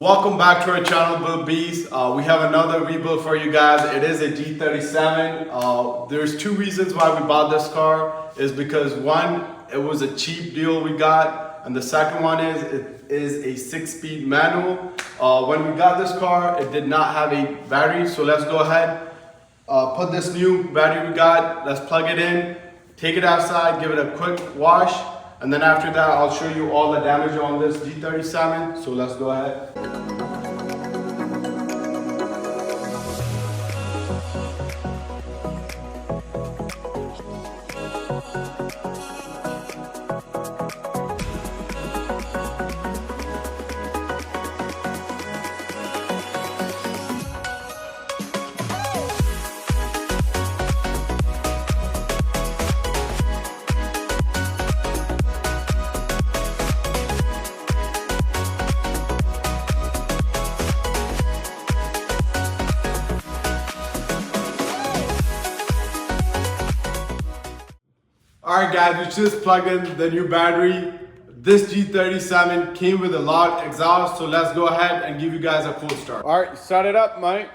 Welcome back to our channel, Build Beast. We have another rebuild for you guys. It is a G37. There's two reasons why we bought this car. Is because one, it was a cheap deal we got, and the second one is it is a 6-speed manual. When we got this car, it did not have a battery, so let's go ahead, put this new battery we got, let's plug it in, take it outside, give it a quick wash, and then after that, I'll show you all the damage on this G37, so let's go ahead. Alright guys, we just plugged in the new battery. This G37 came with a loud exhaust, so let's go ahead and give you guys a cold start. Alright, start it up, Mike.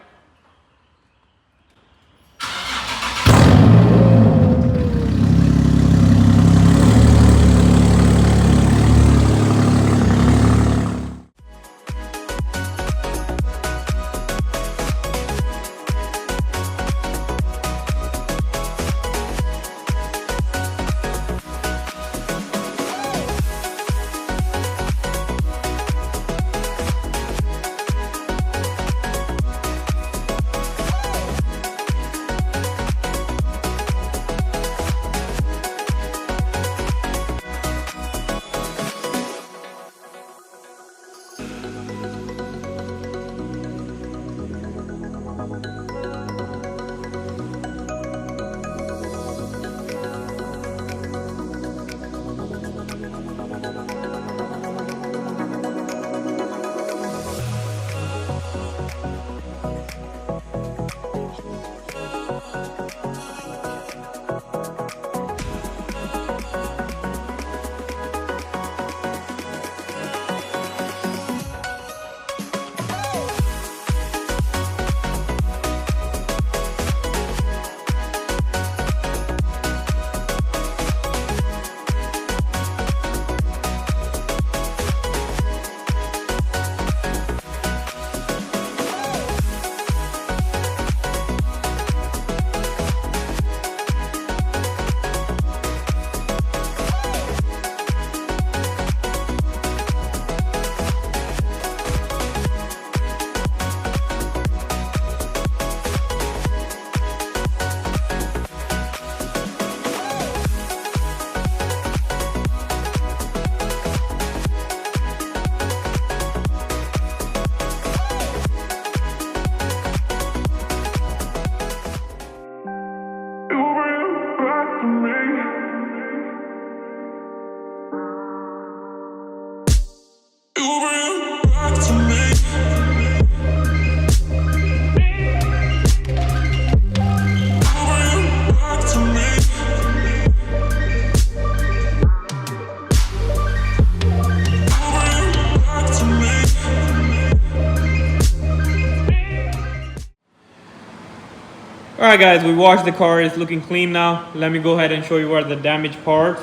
Alright guys, we washed the car, it's looking clean now. Let me go ahead and show you where the damaged parts.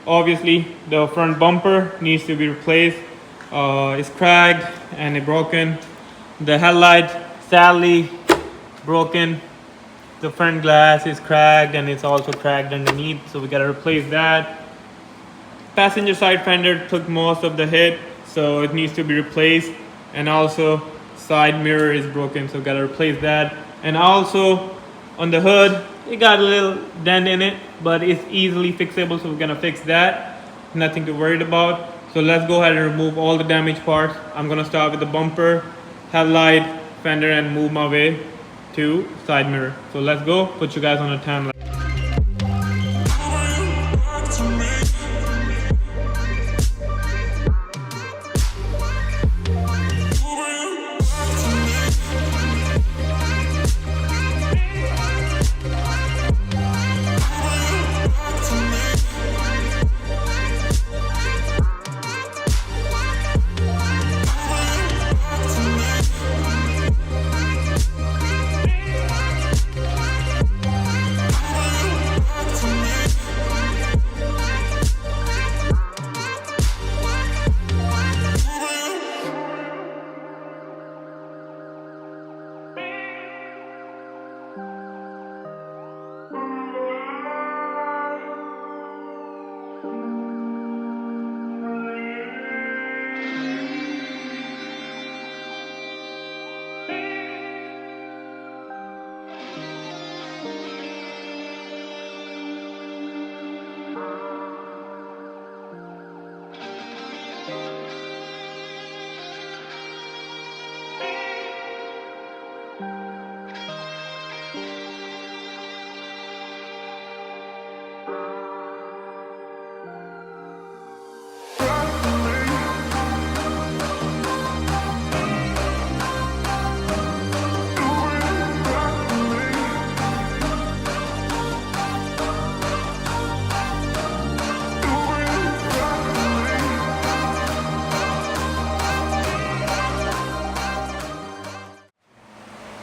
Obviously, the front bumper needs to be replaced. It's cracked and it's broken. The headlight, sadly, broken. The front glass is cracked and it's also cracked underneath, so we gotta replace that. Passenger side fender took most of the hit, so it needs to be replaced. And also, side mirror is broken, so gotta replace that. And also, on the hood, it got a little dent in it, but it's easily fixable, so we're gonna fix that. Nothing to worry about. So let's go ahead and remove all the damaged parts. I'm gonna start with the bumper, headlight, fender, and move my way to side mirror. So let's go, put you guys on a timeline.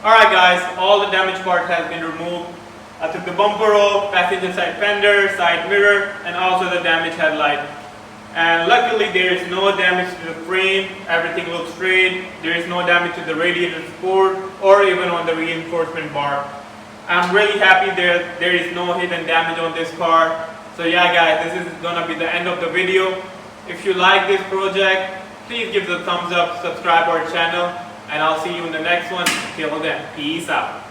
Alright guys, all the damaged part has been removed. I took the bumper off, passenger side fender, side mirror, and also the damaged headlight. And luckily there is no damage to the frame, everything looks straight, there is no damage to the radiator support or even on the reinforcement bar. I'm really happy there is no hidden damage on this car. So yeah guys, this is gonna be the end of the video. If you like this project, please give it a thumbs up, subscribe our channel, and I'll see you in the next one. Till then, peace out.